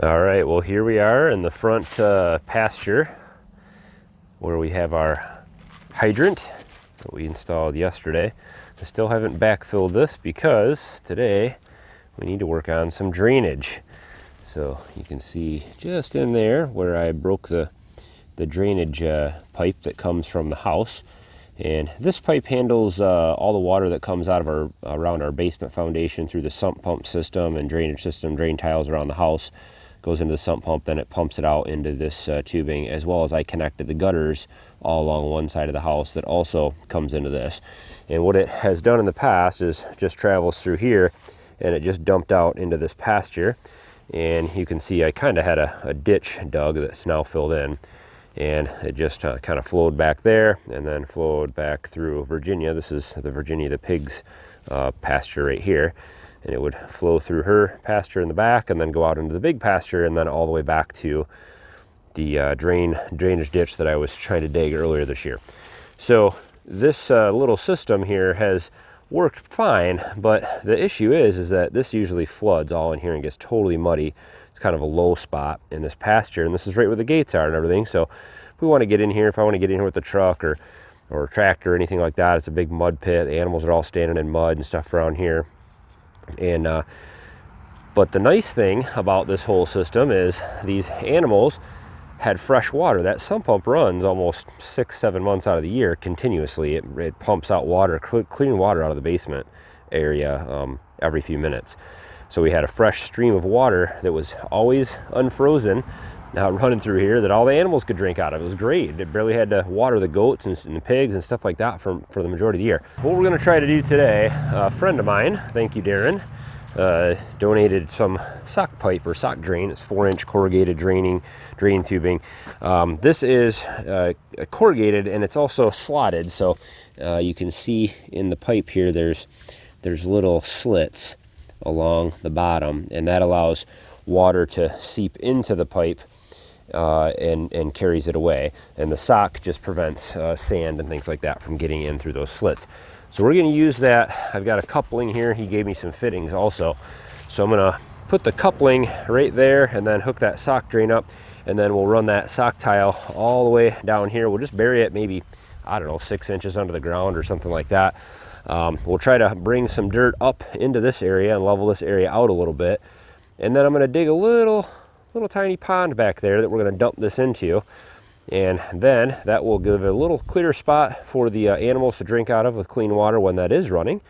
All right, well, here we are in the front pasture where we have our hydrant that we installed yesterday. I still haven't backfilled this because today we need to work on some drainage. So you can see just in there where I broke the drainage pipe that comes from the house. And this pipe handles all the water that comes out of around our basement foundation through the sump pump system and drainage system, drain tiles around the house. Goes into the sump pump, then it pumps it out into this tubing, as well as I connected the gutters all along one side of the house that also comes into this. And what it has done in the past is just travels through here, and it just dumped out into this pasture. And you can see I kind of had a ditch dug that's now filled in, and it just kind of flowed back there and then flowed back through Virginia. This is the Virginia the pigs pasture right here. And it would flow through her pasture in the back and then go out into the big pasture and then all the way back to the drainage ditch that I was trying to dig earlier this year. So this little system here has worked fine, but the issue is that this usually floods all in here and gets totally muddy. It's kind of a low spot in this pasture, and this is right where the gates are and everything. So if we want to get in here, if I want to get in here with a truck or a tractor or anything like that, it's a big mud pit. The animals are all standing in mud and stuff around here. And but the nice thing about this whole system is these animals had fresh water. That sump pump runs almost 6-7 months out of the year continuously. It pumps out water, clean water out of the basement area every few minutes. So we had a fresh stream of water that was always unfrozen running through here that all the animals could drink out of. It was great. It barely had to water the goats and the pigs and stuff like that for the majority of the year. What we're going to try to do today, a friend of mine, thank you Darren, donated some sock pipe or sock drain. It's 4-inch corrugated drain tubing. This is corrugated and it's also slotted, so you can see in the pipe here there's little slits along the bottom, and that allows water to seep into the pipe and carries it away. And the sock just prevents sand and things like that from getting in through those slits. So we're going to use that. I've got a coupling here. He gave me some fittings also. So I'm going to put the coupling right there and then hook that sock drain up, and then we'll run that sock tile all the way down here. We'll just bury it maybe, I don't know, 6 inches under the ground or something like that. We'll try to bring some dirt up into this area and level this area out a little bit. And then I'm going to dig a little tiny pond back there that we're going to dump this into. And then that will give a little clear spot for the animals to drink out of with clean water when that is running.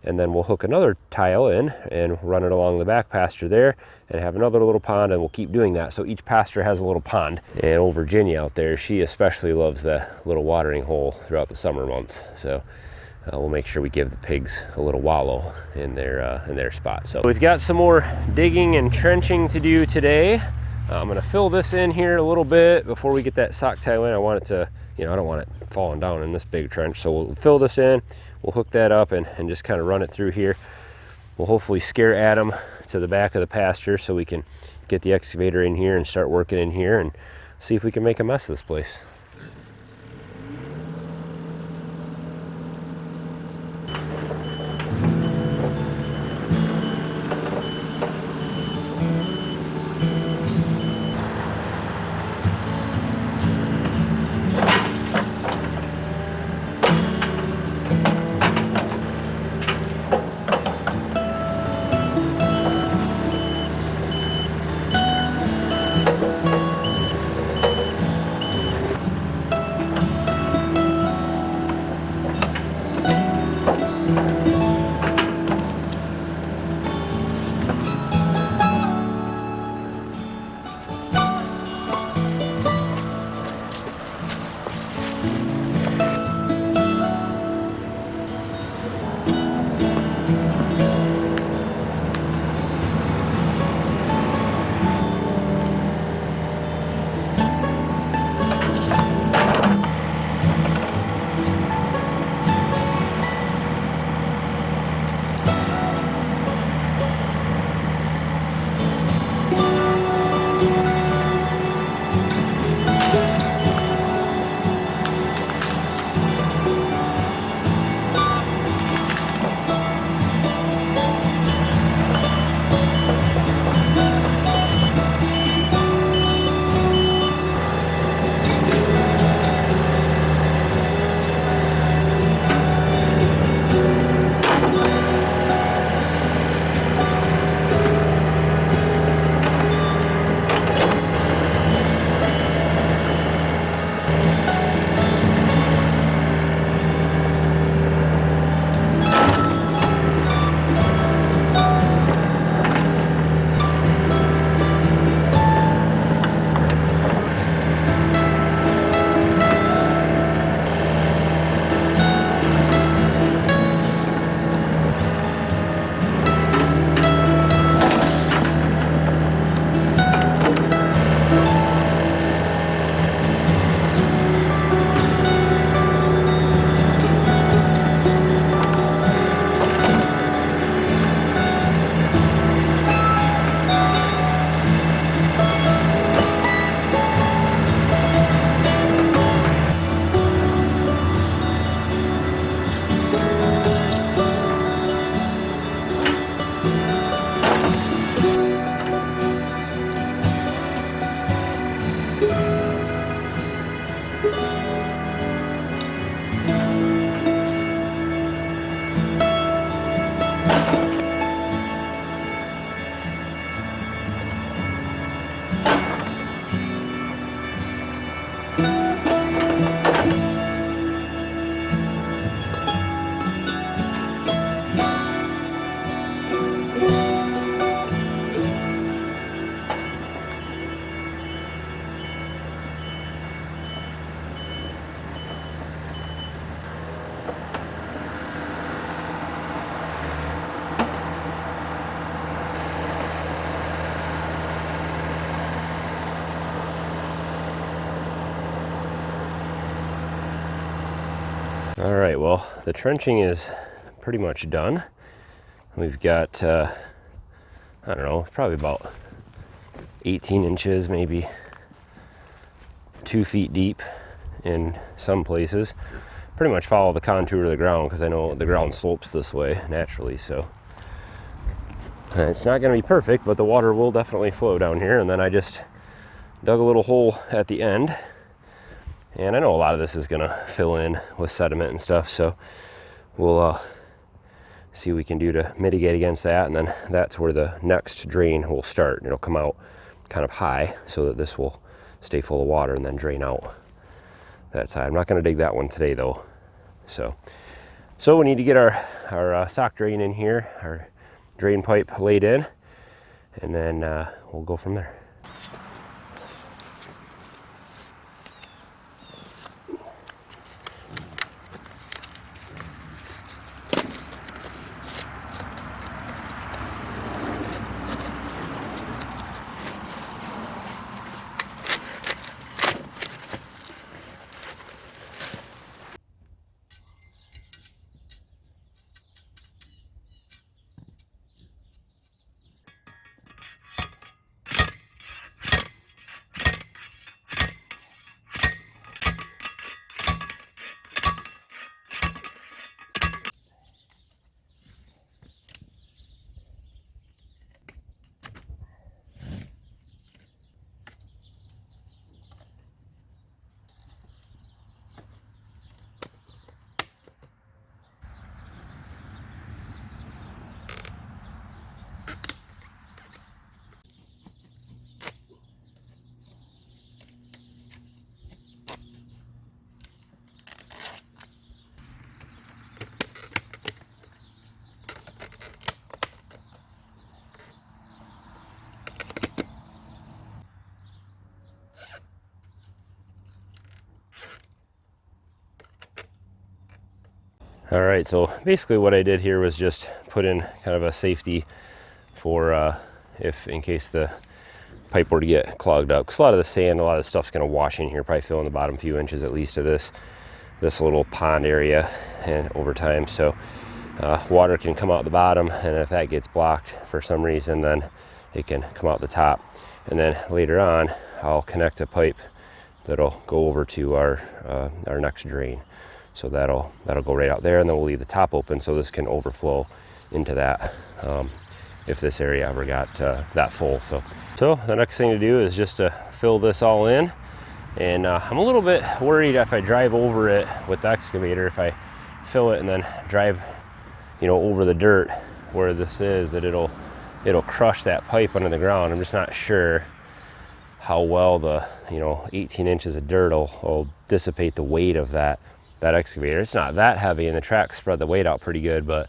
And then we'll hook another tile in and run it along the back pasture there and have another little pond, and we'll keep doing that. So each pasture has a little pond. And old Virginia out there, she especially loves the little watering hole throughout the summer months. So we'll make sure we give the pigs a little wallow in their spot. So we've got some more digging and trenching to do today. I'm going to fill this in here a little bit before we get that sock tile in. I want it to, I don't want it falling down in this big trench. So we'll fill this in, we'll hook that up and just kind of run it through here. We'll hopefully scare Adam to the back of the pasture so we can get the excavator in here and start working in here and see if we can make a mess of this place. All right, well, the trenching is pretty much done. We've got, I don't know, probably about 18 inches, maybe 2 feet deep in some places. Pretty much follow the contour of the ground because I know the ground slopes this way naturally, so it's not going to be perfect, but the water will definitely flow down here. And then I just dug a little hole at the end, and I know a lot of this is going to fill in with sediment and stuff, so we'll see what we can do to mitigate against that. And then that's where the next drain will start. It'll come out kind of high so that this will stay full of water and then drain out that side. I'm not going to dig that one today though. So we need to get our sock drain in here, our drain pipe laid in, and then we'll go from there. All right, so basically what I did here was just put in kind of a safety for if in case the pipe were to get clogged up, because a lot of the sand, a lot of the stuff's going to wash in here, probably fill in the bottom few inches at least of this little pond area and over time. So water can come out the bottom, and if that gets blocked for some reason, then it can come out the top. And then later on, I'll connect a pipe that'll go over to our next drain. So that'll go right out there, and then we'll leave the top open so this can overflow into that if this area ever got that full. So the next thing to do is just to fill this all in. And I'm a little bit worried if I drive over it with the excavator, if I fill it and then drive, over the dirt where this is, that it'll crush that pipe under the ground. I'm just not sure how well the 18 inches of dirt will dissipate the weight of that excavator. It's not that heavy, and the tracks spread the weight out pretty good, but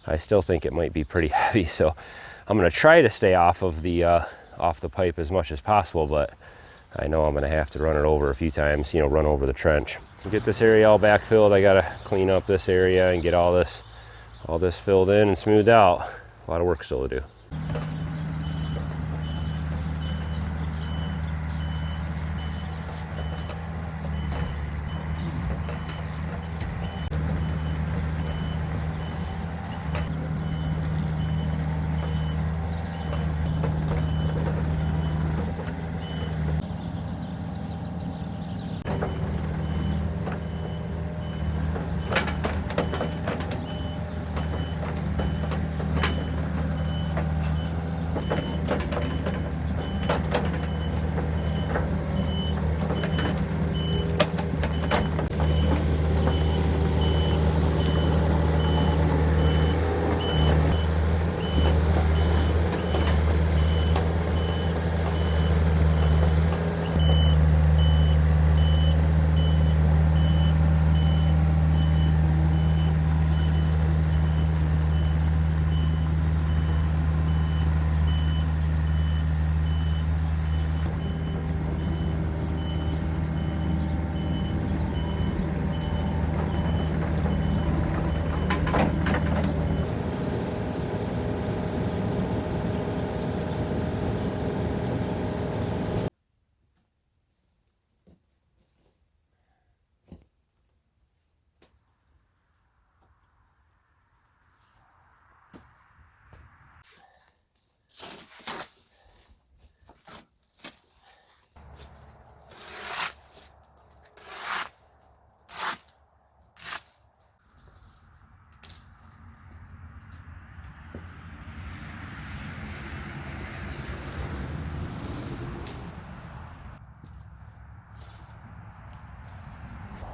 I still think it might be pretty heavy. So I'm going to try to stay off of the pipe as much as possible, but I know I'm going to have to run it over a few times, run over the trench. To get this area all backfilled, I got to clean up this area and get all this filled in and smoothed out. A lot of work still to do.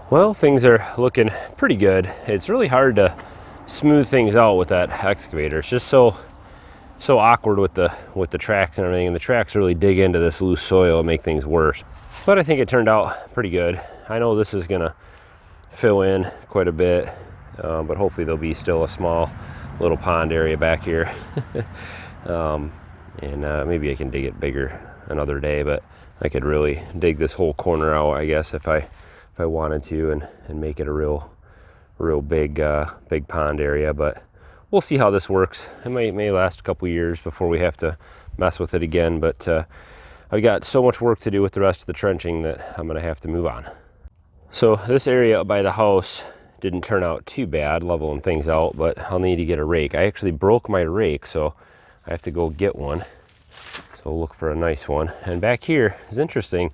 Well, things are looking pretty good. It's really hard to smooth things out with that excavator. It's just so awkward with the tracks and everything, and the tracks really dig into this loose soil and make things worse. But I think it turned out pretty good. I know this is gonna fill in quite a bit, but hopefully there'll be still a small little pond area back here. Maybe I can dig it bigger another day, but I could really dig this whole corner out, I guess, if I wanted to, and make it a real big big pond area. But we'll see how this works. It may last a couple years before we have to mess with it again, but I've got so much work to do with the rest of the trenching that I'm gonna have to move on. So this area by the house didn't turn out too bad, leveling things out, but I'll need to get a rake. I actually broke my rake, so I have to go get one. So we'll look for a nice one. And back here is interesting.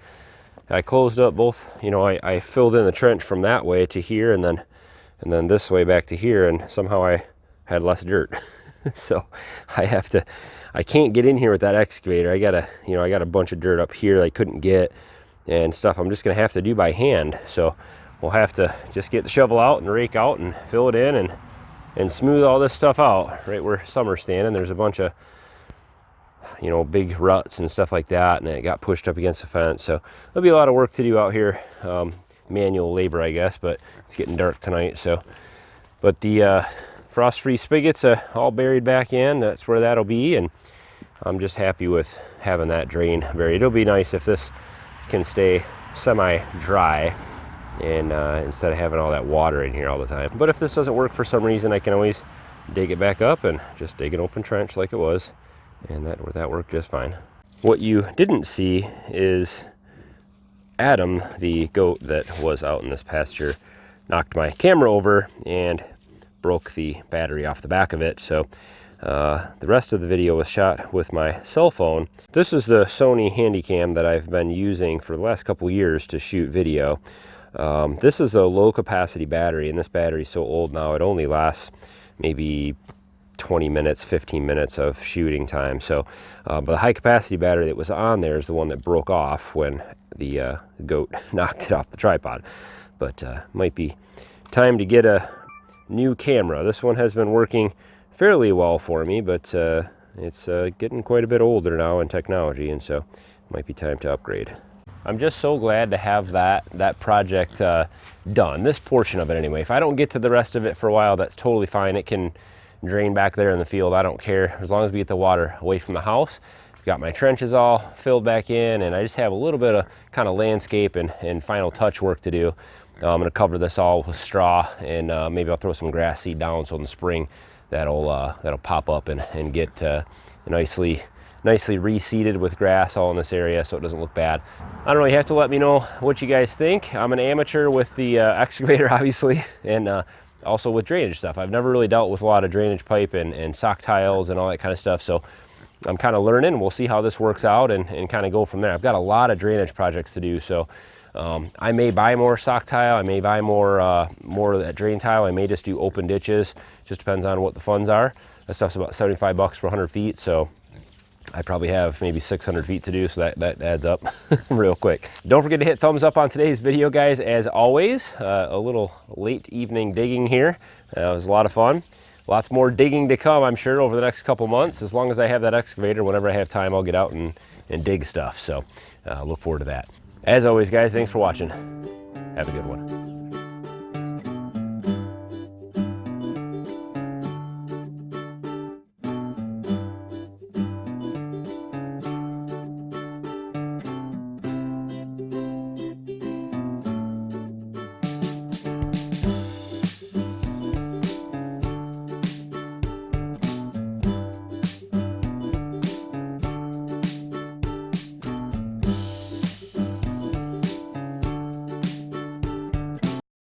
I closed up both, you know, I filled in the trench from that way to here, and then this way back to here, and somehow I had less dirt. So I can't get in here with that excavator. I got a bunch of dirt up here that I couldn't get, and stuff I'm just gonna have to do by hand. So we'll have to just get the shovel out and rake out and fill it in and smooth all this stuff out. Right where Summer's standing, there's a bunch of, you know, big ruts and stuff like that, and it got pushed up against the fence. So there'll be a lot of work to do out here, manual labor, I guess, but it's getting dark tonight. So, but the frost-free spigots all buried back in. That's where that'll be, and I'm just happy with having that drain buried. It'll be nice if this can stay semi-dry, and instead of having all that water in here all the time. But if this doesn't work for some reason, I can always dig it back up and just dig an open trench like it was, and that worked just fine. What you didn't see is Adam, the goat that was out in this pasture, knocked my camera over and broke the battery off the back of it. So the rest of the video was shot with my cell phone. This is the Sony Handycam that I've been using for the last couple years to shoot video. This is a low capacity battery, and this battery is so old now it only lasts maybe 20 minutes, 15 minutes of shooting time. So but the high capacity battery that was on there is the one that broke off when the goat knocked it off the tripod. But might be time to get a new camera. This one has been working fairly well for me, but it's getting quite a bit older now in technology, and so it might be time to upgrade. I'm just so glad to have that project done, this portion of it anyway. If I don't get to the rest of it for a while, that's totally fine. It can drain back there in the field. I don't care, as long as we get the water away from the house. I've got my trenches all filled back in, and I just have a little bit of kind of landscape and final touch work to do. I'm going to cover this all with straw, and maybe I'll throw some grass seed down so in the spring that'll pop up and get nicely reseeded with grass all in this area, so it doesn't look bad. I don't know, you have to let me know what you guys think. I'm an amateur with the excavator, obviously, and also with drainage stuff. I've never really dealt with a lot of drainage pipe and sock tiles and all that kind of stuff, so I'm kind of learning. We'll see how this works out and kind of go from there. I've got a lot of drainage projects to do, so I may buy more sock tile, I may buy more of that drain tile, I may just do open ditches. Just depends on what the funds are. That stuff's about 75 bucks for 100 feet, so I probably have maybe 600 feet to do, so that adds up real quick. Don't forget to hit thumbs up on today's video, guys. As always, a little late evening digging here. It was a lot of fun. Lots more digging to come, I'm sure, over the next couple months. As long as I have that excavator, whenever I have time, I'll get out and dig stuff. So look forward to that. As always, guys, thanks for watching. Have a good one.